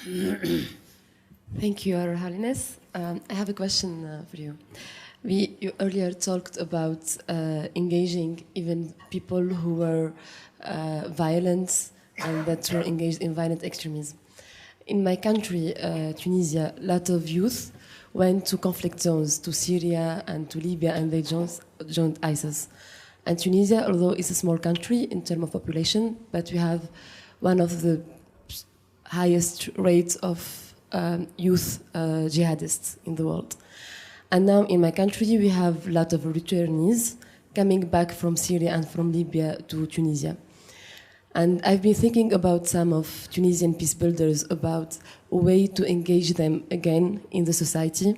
Thank you, Your Holiness. I have a question for you. You earlier talked about engaging even people who were violent and that were engaged in violent extremism. In my country, Tunisia, a lot of youth went to conflict zones, to Syria and to Libya, and they joined ISIS. And Tunisia, although it's a small country in terms of population, but we have one of the highest rates of youth jihadists in the world. And now in my country, we have a lot of returnees coming back from Syria and from Libya to Tunisia. And I've been thinking about some of Tunisian peace builders about a way to engage them again in the society.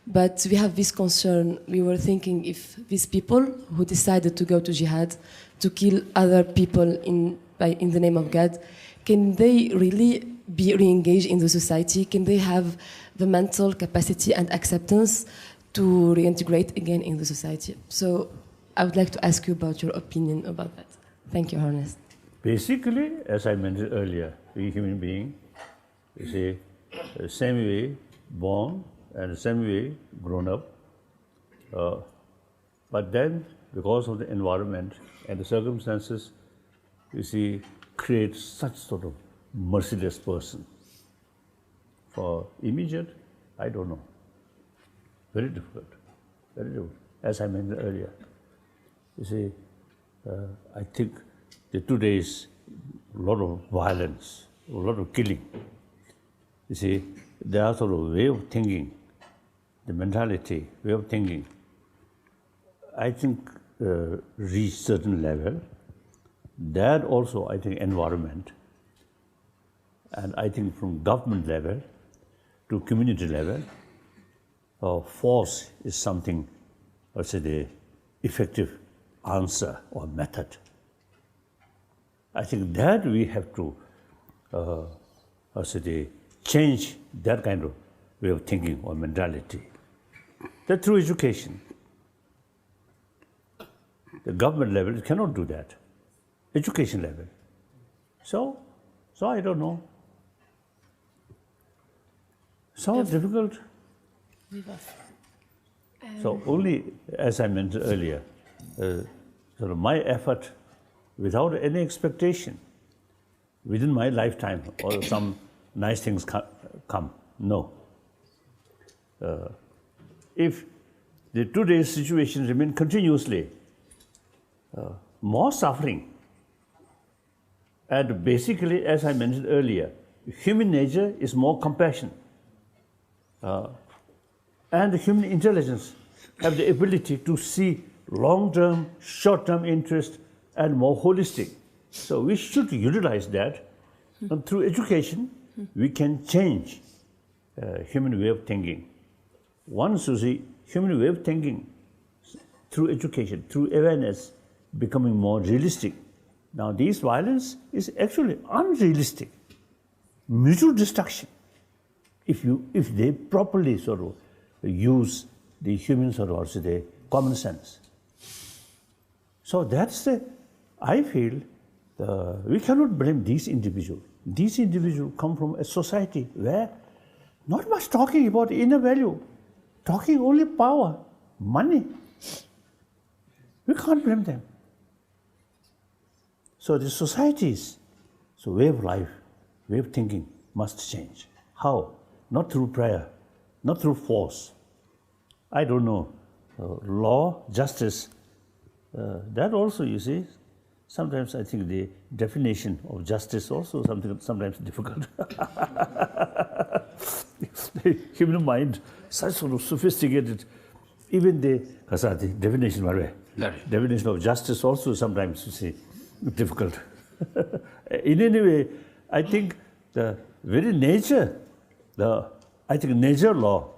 But we have this concern. We were thinking if these people who decided to go to jihad, to kill other people in the name of God, can they really be re-engaged in the society? Can they have the mental capacity and acceptance to reintegrate again in the society? So I would like to ask you about your opinion about that. Thank you, Holiness. Basically, as I mentioned earlier, we human beings, you see, the same way born and the same way grown up. But then, because of the environment and the circumstances, you see, create such sort of merciless person. For immediate, I don't know. Very difficult, very difficult. As I mentioned earlier, you see, I think the 2 days, a lot of violence, a lot of killing. You see, there are sort of way of thinking, the mentality, way of thinking, I think reach certain level. That also, I think, environment, and I think from government level to community level, force is something, let's say, the effective answer or method. I think that we have to, change that kind of way of thinking or mentality. That through education. The government level cannot do that. Education level. So I don't know. So difficult. So only, as I mentioned earlier, sort of my effort without any expectation within my lifetime or some nice things come. No. If the today's situation remains continuously, more suffering, and basically, as I mentioned earlier, human nature is more compassion. And the human intelligence have the ability to see long-term, short-term interest and more holistic. So we should utilize that. And through education, we can change human way of thinking. Once you see human way of thinking through education, through awareness, becoming more realistic. Now this violence is actually unrealistic. Mutual destruction. If they properly sort of use the human sort of also the common sense. So that's I feel we cannot blame these individuals. These individuals come from a society where not much talking about inner value, talking only power, money. We can't blame them. So the societies, so way of life, way of thinking must change. How? Not through prayer, not through force. I don't know. Law, justice, that also, you see, sometimes I think the definition of justice also sometimes difficult. The human mind, such sort of sophisticated, even the definition of justice also sometimes, you see, difficult. In any way, I think the very nature, nature law,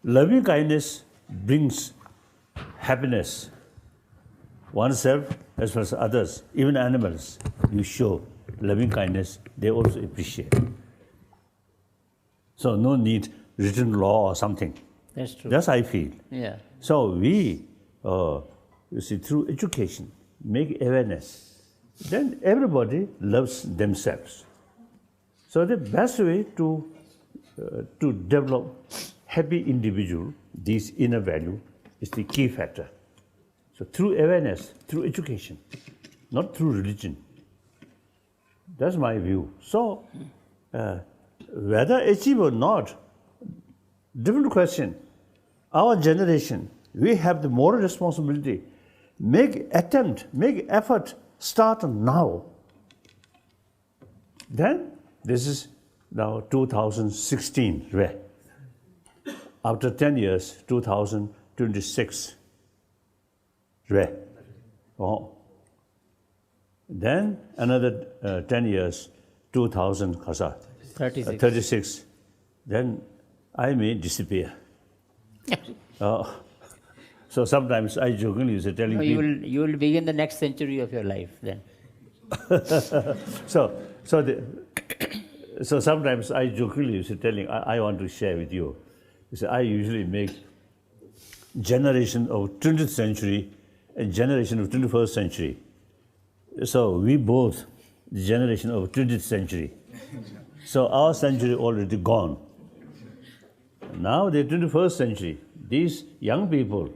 loving kindness brings happiness. Oneself as well as others, even animals, you show loving kindness, they also appreciate. So no need written law or something. That's true. That's I feel. Yeah. So we, you see, through education, make awareness, then everybody loves themselves. So the best way to develop happy individual, this inner value, is the key factor. So through awareness, through education, not through religion. That's my view. So whether achieve or not, different question. Our generation, we have the moral responsibility. Make attempt, make effort, start now. Then, this is now 2016, right? After 10 years, 2026, right? Oh. Then another 10 years, 2036. Then I may disappear. So sometimes I jokingly say telling people, you will begin the next century of your life then. So sometimes I jokingly say telling, I want to share with you. I usually make generation of 20th century and generation of 21st century. So we both the generation of 20th century. So our century already gone. Now the 21st century. These young people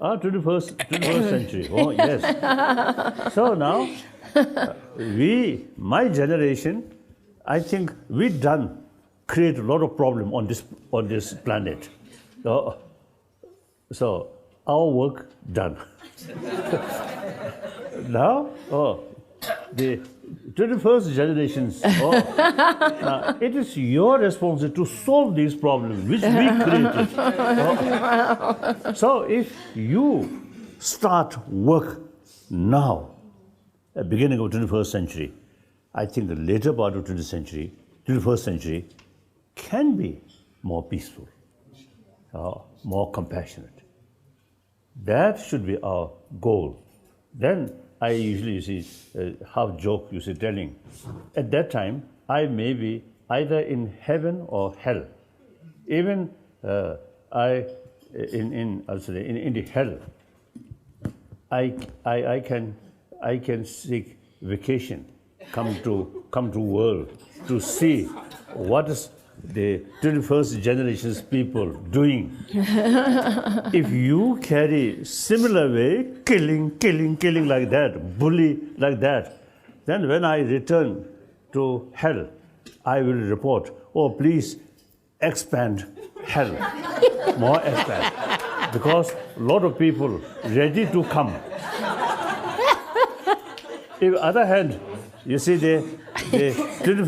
are 21st century. Oh yes. So now my generation, I think we create a lot of problem on this planet. So our work done. Now, the 21st generations, now it is your responsibility to solve these problems which we created. So if you start work now, at the beginning of 21st century, I think the later part of 21st century can be more peaceful, more compassionate. That should be our goal. Then I usually half joke, telling, at that time I may be either in heaven or hell. Even in the hell, I can seek vacation, come to world to see what is the 21st generation's people doing. If you carry similar way, killing like that, bully like that, then when I return to hell, I will report, oh, please expand hell, more expand. Because a lot of people ready to come. On the other hand, you see the 21st